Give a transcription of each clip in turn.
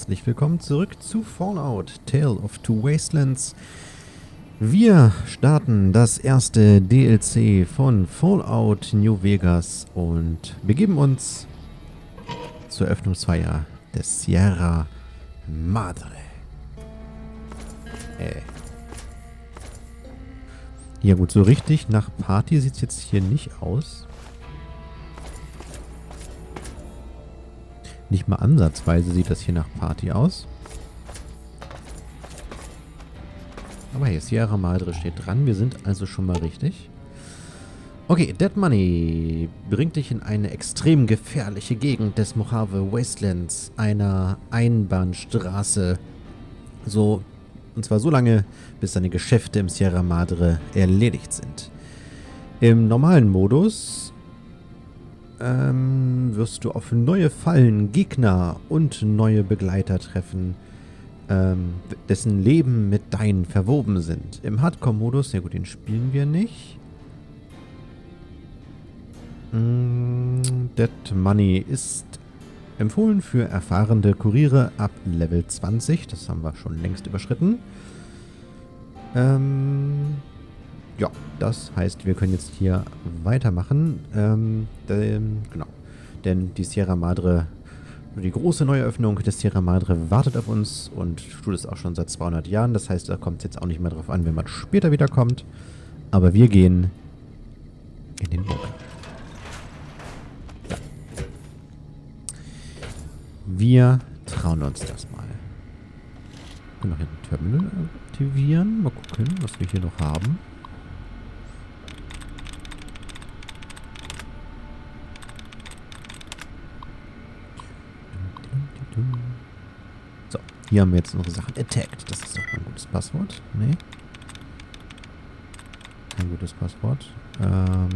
herzlich willkommen zurück zu Fallout, Tale of Two Wastelands. Wir starten das erste DLC von Fallout New Vegas und begeben uns zur Eröffnungsfeier des Sierra Madre. Ja gut, so richtig nach Party sieht es jetzt hier nicht aus. Nicht mal ansatzweise sieht das hier nach Party aus. Aber hier, Sierra Madre steht dran. Wir sind also schon mal richtig. Okay, Dead Money bringt dich in eine extrem gefährliche Gegend des Mojave Wastelands, einer Einbahnstraße. Und zwar so lange, bis deine Geschäfte im Sierra Madre erledigt sind. Im normalen Modus wirst du auf neue Fallen, Gegner und neue Begleiter treffen, dessen Leben mit deinen verwoben sind. Im Hardcore-Modus, ja gut, den spielen wir nicht. Dead Money ist empfohlen für erfahrene Kuriere ab Level 20. Das haben wir schon längst überschritten. Ja, das heißt, wir können jetzt hier weitermachen. Genau. Denn die Sierra Madre, die große Neueröffnung des Sierra Madre wartet auf uns und tut es auch schon seit 200 Jahren. Das heißt, da kommt es jetzt auch nicht mehr drauf an, wenn man später wiederkommt. Aber wir gehen in den Bunker. Ja. Wir trauen uns das mal. Wir können noch hier ein Terminal aktivieren. Mal gucken, was wir hier noch haben. So, hier haben wir jetzt noch Sachen. Attacked. Das ist doch mal ein gutes Passwort. Nee. Kein gutes Passwort. Nehmen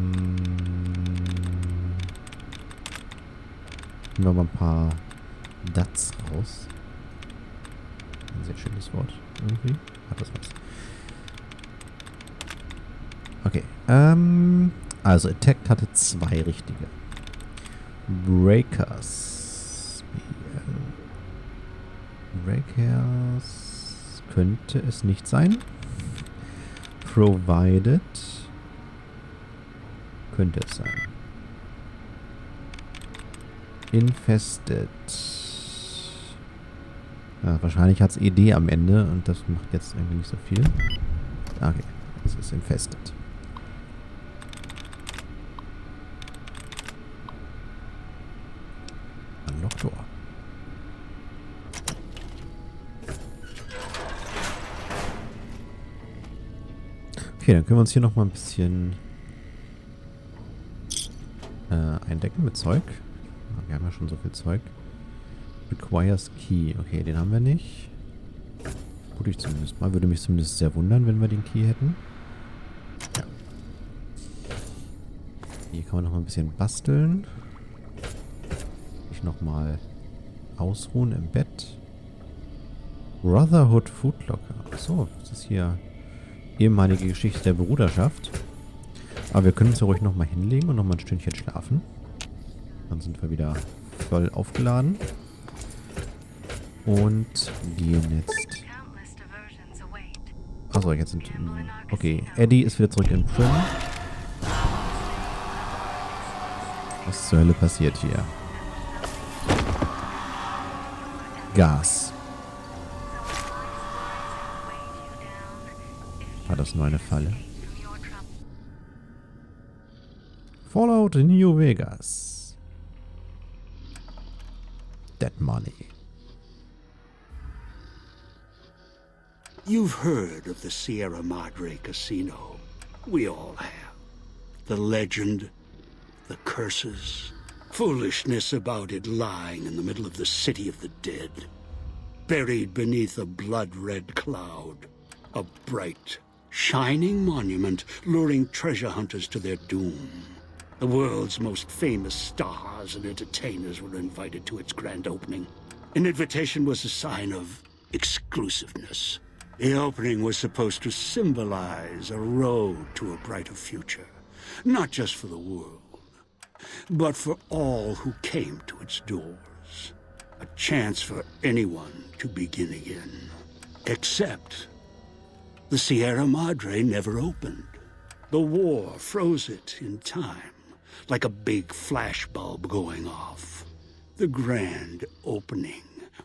wir mal ein paar Dats raus. Ein sehr schönes Wort. Irgendwie. Hat das was. Okay. Also Attacked hatte 2 richtige. Breakers. Breakers könnte es nicht sein. Provided könnte es sein. Infested. Ja, wahrscheinlich hat es ED am Ende und das macht jetzt irgendwie nicht so viel. Okay, es ist infested. Unlock Door. Okay, dann können wir uns hier noch mal ein bisschen eindecken mit Zeug. Wir haben ja schon so viel Zeug. Requires Key. Okay, den haben wir nicht. Gut, ich zumindest mal. Würde mich zumindest sehr wundern, wenn wir den Key hätten. Ja. Hier kann man noch mal ein bisschen basteln. Ich noch mal ausruhen im Bett. Brotherhood Foodlocker. Achso, das ist hier ehemalige Geschichte der Bruderschaft. Aber wir können uns ja ruhig noch mal hinlegen und noch mal ein Stündchen schlafen. Dann sind wir wieder voll aufgeladen. Und gehen jetzt... Achso, jetzt sind... Okay, Eddie ist wieder zurück in Prim. Was zur Hölle passiert hier? Gas. War das nur eine Falle? Fallout New Vegas. Dead Money. You've heard of the Sierra Madre Casino. We all have. The legend, the curses, foolishness about it lying in the middle of the city of the dead. Buried beneath a blood-red cloud. A bright, shining monument luring treasure hunters to their doom. The world's most famous stars and entertainers were invited to its grand opening. An invitation was a sign of exclusiveness. The opening was supposed to symbolize a road to a brighter future, not just for the world, but for all who came to its doors. A chance for anyone to begin again. Except the Sierra Madre never opened. The war froze it in time, like a big flashbulb going off. The grand opening,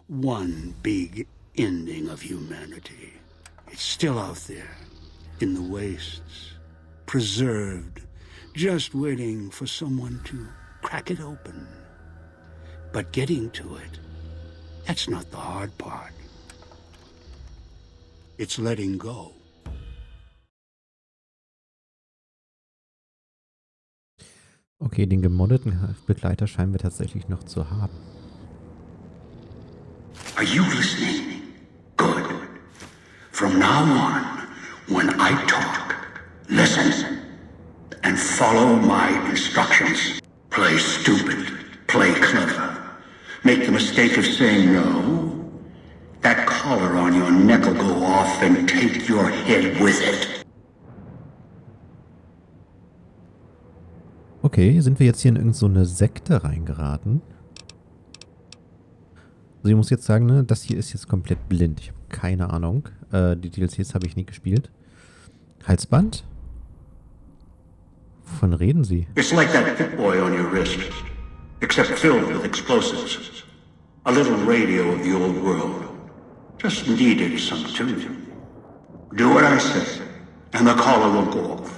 one big ending of humanity. It's still out there, in the wastes, preserved, just waiting for someone to crack it open. But getting to it, that's not the hard part. It's letting go. Okay, den gemoddeten Begleiter scheinen wir tatsächlich noch zu haben. Are you listening? Good. From now on, when I talk, listen and follow my instructions. Play stupid, play clever. Make the mistake of saying no. That collar on your neck will go off and take your head with it. Okay, sind wir jetzt hier in irgend so eine Sekte reingeraten? Also ich muss jetzt sagen, ne, das hier ist jetzt komplett blind. Ich habe keine Ahnung. Die DLCs habe ich nie gespielt. Halsband? Wovon reden Sie? It's like that Pip-Boy on your wrist, except filled with explosives. A little radio of the old world. Just needed some tuning. Do what I say, and the collar will go off.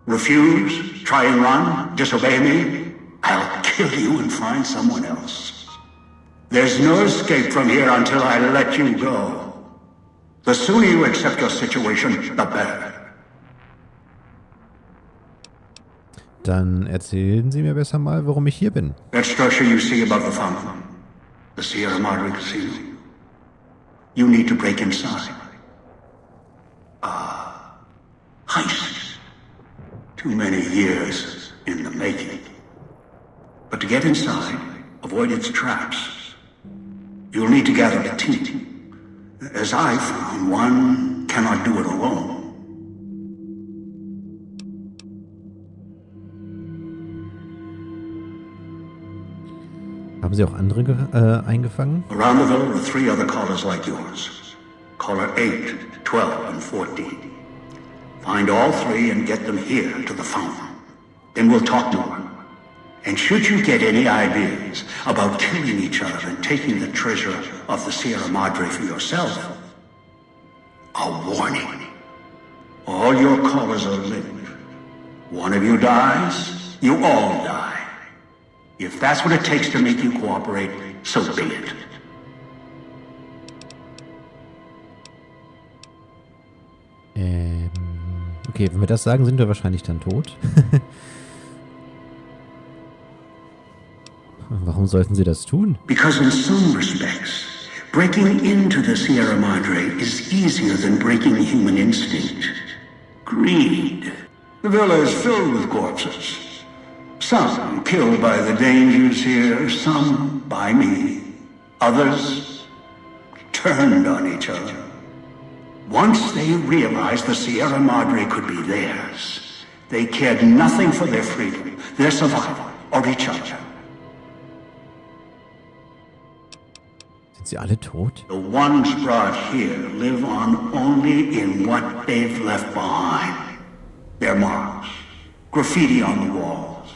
Refuse, try and run, disobey me, I'll kill you and find someone else. There's no escape from here until I let you go. The sooner you accept your situation, the better. Dann erzählen Sie mir besser mal, warum ich hier bin. That structure you see above the fountain, the Sierra Madre Casino. You need to break inside. Heist. Too many years in the making. But to get inside, avoid its traps. You'll need to gather a team. As I found, one cannot do it alone. Haben Sie auch andere eingefangen? Around the villa are 3 other collars like yours. Collar 8, 12, and 14. Find all 3 and get them here to the fountain. Then we'll talk more. And should you get any ideas about killing each other and taking the treasure of the Sierra Madre for yourself, a warning. All your collars are linked. One of you dies, you all die. If that's what it takes to make you cooperate, so be it. Okay, wenn wir das sagen, sind wir wahrscheinlich dann tot. Warum sollten Sie das tun? Because in some respects, breaking into the Sierra Madre is easier than breaking human instinct. Greed. The villa is filled with corpses. Some killed by the dangers here, some by me. Others turned on each other. Once they realized the Sierra Madre could be theirs, they cared nothing for their freedom, their survival, or each other. Sind sie alle tot? The ones brought here live on only in what they've left behind. Their marks, graffiti on the walls,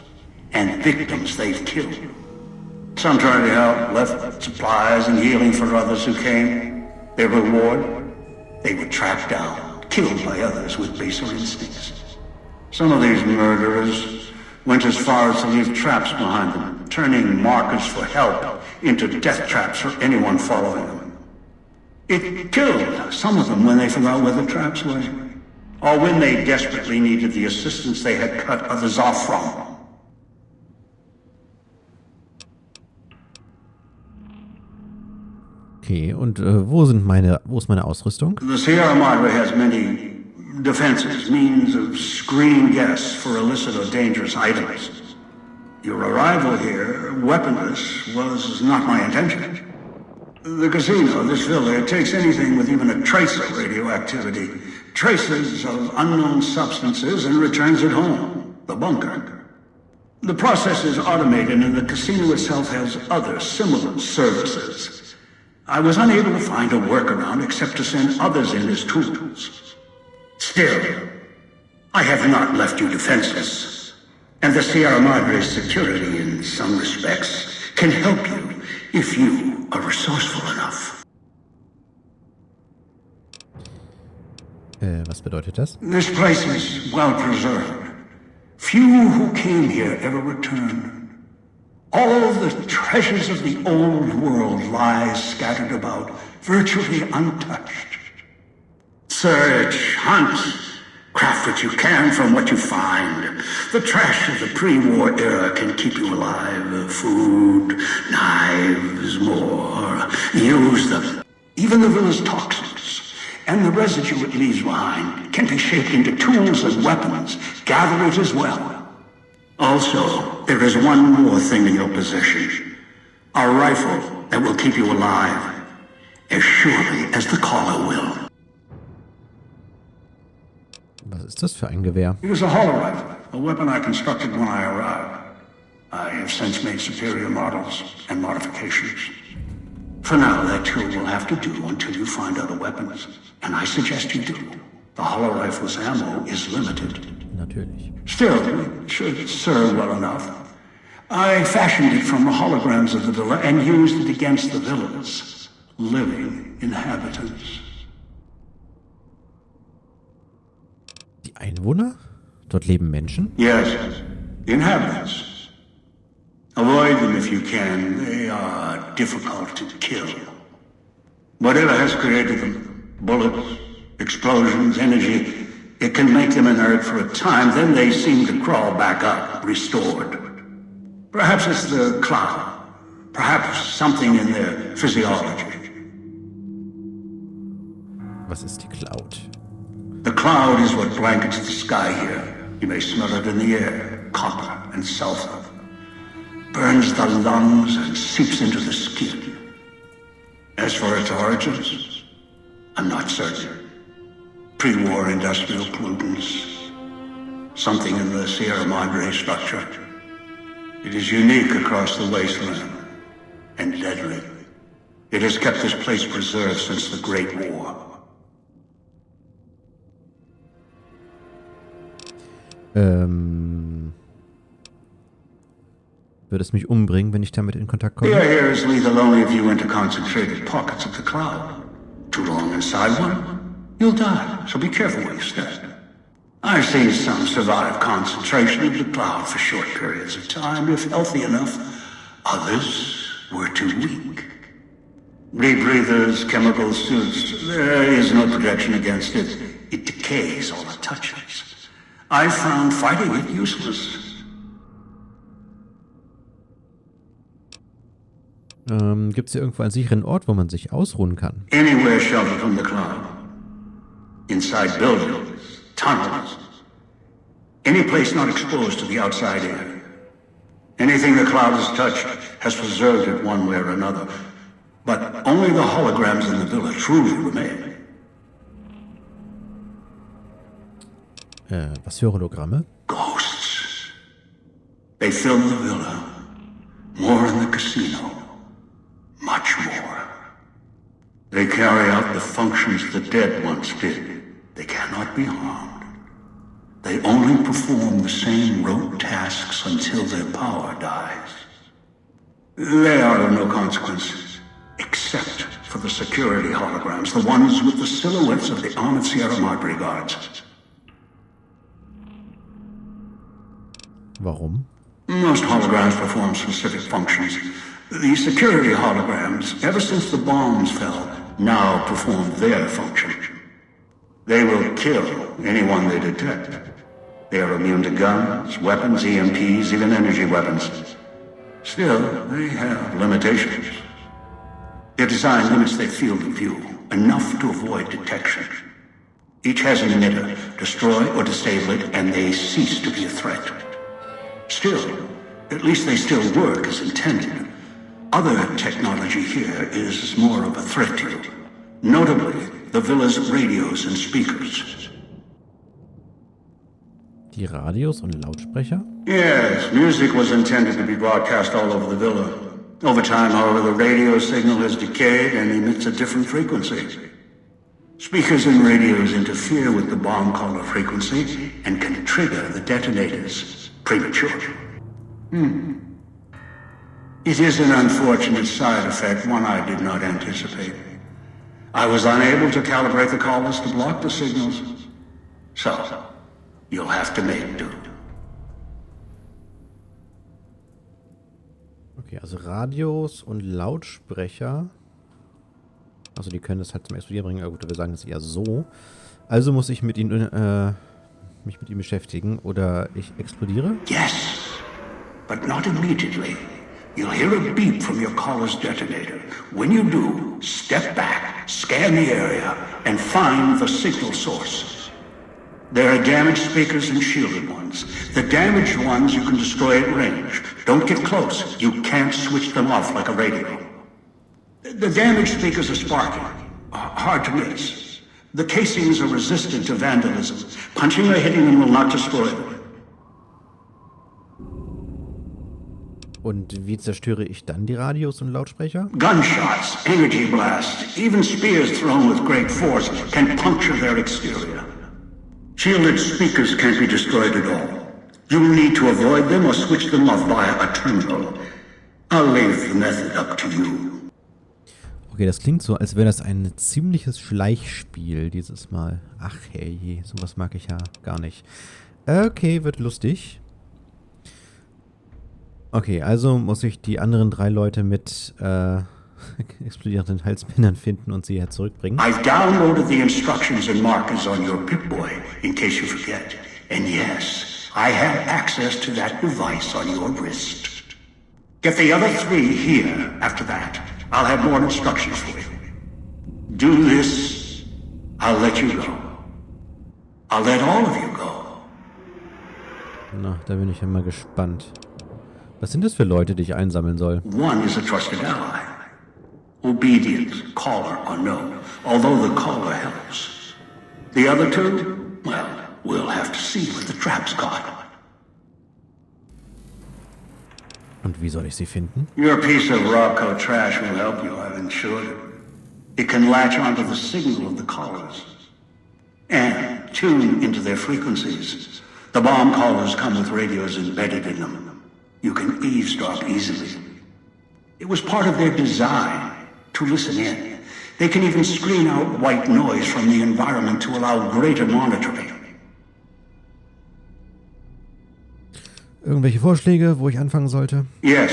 and victims they've killed. Some tried to help, left supplies and healing for others who came. Their reward? They were tracked down, killed by others with baser instincts. Some of these murderers went as far as to leave traps behind them, turning markers for help into death traps for anyone following them. It killed some of them when they forgot where the traps were, or when they desperately needed the assistance they had cut others off from. Okay, und wo ist meine Ausrüstung? The Sierra Madre has many defenses, means of screening guests for illicit or dangerous items. Your arrival here, weaponless, was not my intention. The casino, this villa, it takes anything with even a trace of radioactivity, traces of unknown substances, and returns it home, the bunker. The process is automated and the casino itself has other similar services. I was unable to find a workaround except to send others in as tools. Still, I have not left you defenseless. And the Sierra Madre's security, in some respects, can help you if you are resourceful enough. Was bedeutet das? This place is well preserved. Few who came here ever returned. All the treasures of the old world lie scattered about, virtually untouched. Search, hunt, craft what you can from what you find. The trash of the pre-war era can keep you alive. Food, knives, more. Use them. Even the villa's toxins and the residue it leaves behind can be shaped into tools and weapons. Gather it as well. Also, there is one more thing in your possession. A rifle that will keep you alive, as surely as the caller will. Was ist das für ein Gewehr? It is a hollow rifle, a weapon I constructed when I arrived. I have since made superior models and modifications. For now, that tool will have to do until you find other weapons. And I suggest you do. The hollow rifle's ammo is limited. Natürlich. Still, it should serve well enough. I fashioned it from the holograms of the villa and used it against the villa's living inhabitants. Die Einwohner? Dort leben Menschen? Yes, the inhabitants. Avoid them if you can. They are difficult to kill. Whatever has created them, bullets, explosions, energy, it can make them inert for a time, then they seem to crawl back up, restored. Perhaps it's the cloud. Perhaps something in their physiology. Was ist die Cloud? The cloud is what blankets the sky here. You may smell it in the air, copper and sulfur. Burns the lungs and seeps into the skin. As for its origins, I'm not certain. Pre-war industrial pollutants. Something in the Sierra Madre structure. It is unique across the wasteland and deadly. It has kept this place preserved since the Great War. Würde es mich umbringen, wenn ich damit in Kontakt komme? The air is lethal only if you enter concentrated pockets of the cloud. Too long inside one, you'll die, so be careful where you step. I've seen some survive concentration of the cloud for short periods of time, if healthy enough. Others were too weak. Rebreathers, chemical suits, there is no protection against it. It decays all it touches. I found fighting it useless. Gibt es hier irgendwo einen sicheren Ort, wo man sich ausruhen kann? Anywhere sheltered from the cloud. Inside buildings, tunnels. Any place not exposed to the outside air. Anything the cloud has touched has preserved it one way or another. But only the holograms in the villa truly remain. Was für Hologramme? Ghosts. They fill the villa. More in the casino. Much more. They carry out the functions the dead once did. They cannot be harmed. They only perform the same rote tasks until their power dies. They are of no consequence, except for the security holograms, the ones with the silhouettes of the armored Sierra Madre guards. Warum? Most holograms perform specific functions. The security holograms, ever since the bombs fell, now perform their function. They will kill anyone they detect. They are immune to guns, weapons, EMPs, even energy weapons. Still, they have limitations. Their design limits their field of view, enough to avoid detection. Each has an emitter. Destroy or disable it, and they cease to be a threat. Still, at least they still work as intended. Other technology here is more of a threat to you. Notably, the villa's radios and speakers. Die Radios und Lautsprecher? Yes, music was intended to be broadcast all over the villa. Over time, however, the radio signal has decayed and emits a different frequency. Speakers and radios interfere with the bomb caller frequency and can trigger the detonators prematurely. It is an unfortunate side effect, one I did not anticipate. I was unable to calibrate the callers to block the signals. So, you'll have to make do. Okay, also Radios und Lautsprecher. Also die können das halt zum Explodieren bringen. Aber gut, wir sagen das eher so. Also muss ich mit ihnen, mich mit ihm beschäftigen. Oder ich explodiere? Yes, but not immediately. You'll hear a beep from your caller's detonator. When you do, step back, scan the area, and find the signal source. There are damaged speakers and shielded ones. The damaged ones you can destroy at range. Don't get close. You can't switch them off like a radio. The damaged speakers are sparking. Hard to miss. The casings are resistant to vandalism. Punching or hitting them will not destroy them. Und wie zerstöre ich dann die Radios und Lautsprecher? Gunshots, energy blasts, even spears thrown with great force can puncture their exterior. Shielded speakers can't be destroyed at all. You'll need to avoid them or switch them off via a terminal. I'll leave the method up to you. Okay, das klingt so, als wäre das ein ziemliches Schleichspiel dieses Mal. Ach hey, sowas mag ich ja gar nicht. Okay, wird lustig. Okay, also muss ich die anderen 3 Leute mit explodierenden Halsbändern finden und sie hier zurückbringen. I've downloaded the instructions and markers on your Pip-Boy in case you forget. And yes, I have access to that device on your wrist. Get the other 3 here after that. I'll have more instructions for you. Do this, I'll let you go. I'll let all of you go. Na, da bin ich ja mal gespannt. Was sind das für Leute, die ich einsammeln soll? One is a trusted ally. Obedient, caller or no, although the caller helps. The other 2, well, we'll have to see what the trap's got. Und wie soll ich sie finden? Your piece of Rocco trash will help you, I've insured it. It can latch onto the signal of the callers and tune into their frequencies. The bomb callers come with radios embedded in them. You can eavesdrop easily. It was part of their design to listen in. They can even screen out white noise from the environment to allow greater monitoring. Irgendwelche Vorschläge, wo ich anfangen sollte? Yes.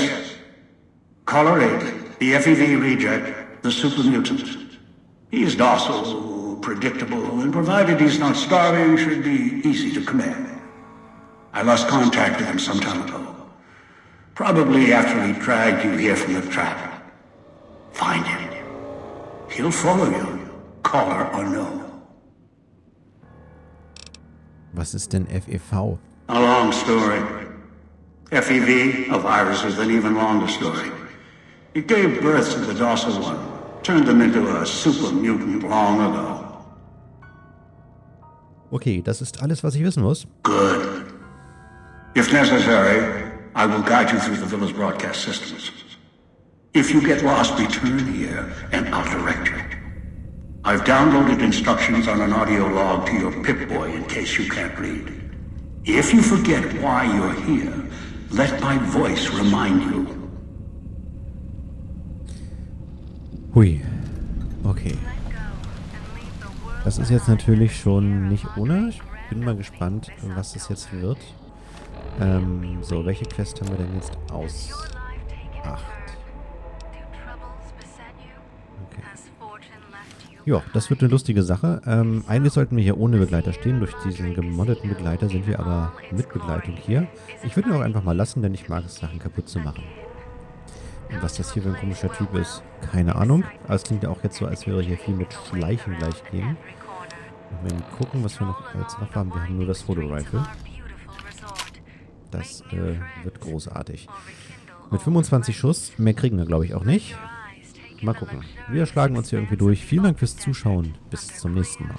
Caller 8, the FEV reject, the super mutant. He is docile, predictable, and provided he's not starving, should be easy to command. I lost contact with him some time ago. Probably after he dragged you here from the trap. Find him. He'll follow you, caller or no. Was ist denn FEV? A long story. FEV, a virus with an even longer story. It gave birth to the docile one, turned them into a super mutant long ago. Okay, das ist alles, was ich wissen muss. Good. If necessary, I will guide you through the villa's broadcast systems. If you get lost, return here, and I'll direct you. I've downloaded instructions on an audio log to your Pip-Boy in case you can't read. If you forget why you're here, let my voice remind you. Hui. Okay. Das ist jetzt natürlich schon nicht ohne. Ich bin mal gespannt, was das jetzt wird. So, welche Quest haben wir denn jetzt aus? 8. Okay. Ja, das wird eine lustige Sache. Eigentlich sollten wir hier ohne Begleiter stehen. Durch diesen gemoddeten Begleiter sind wir aber mit Begleitung hier. Ich würde ihn auch einfach mal lassen, denn ich mag es, Sachen kaputt zu machen. Und was das hier für ein komischer Typ ist, keine Ahnung. Aber es klingt ja auch jetzt so, als wäre hier viel mit Schleichen gleich gehen. Und wir gucken, was wir noch als Waffe haben. Wir haben nur das Foto-Rifle. Das wird großartig. Mit 25 Schuss, mehr kriegen wir glaube ich auch nicht. Mal gucken. Wir schlagen uns hier irgendwie durch. Vielen Dank fürs Zuschauen. Bis zum nächsten Mal.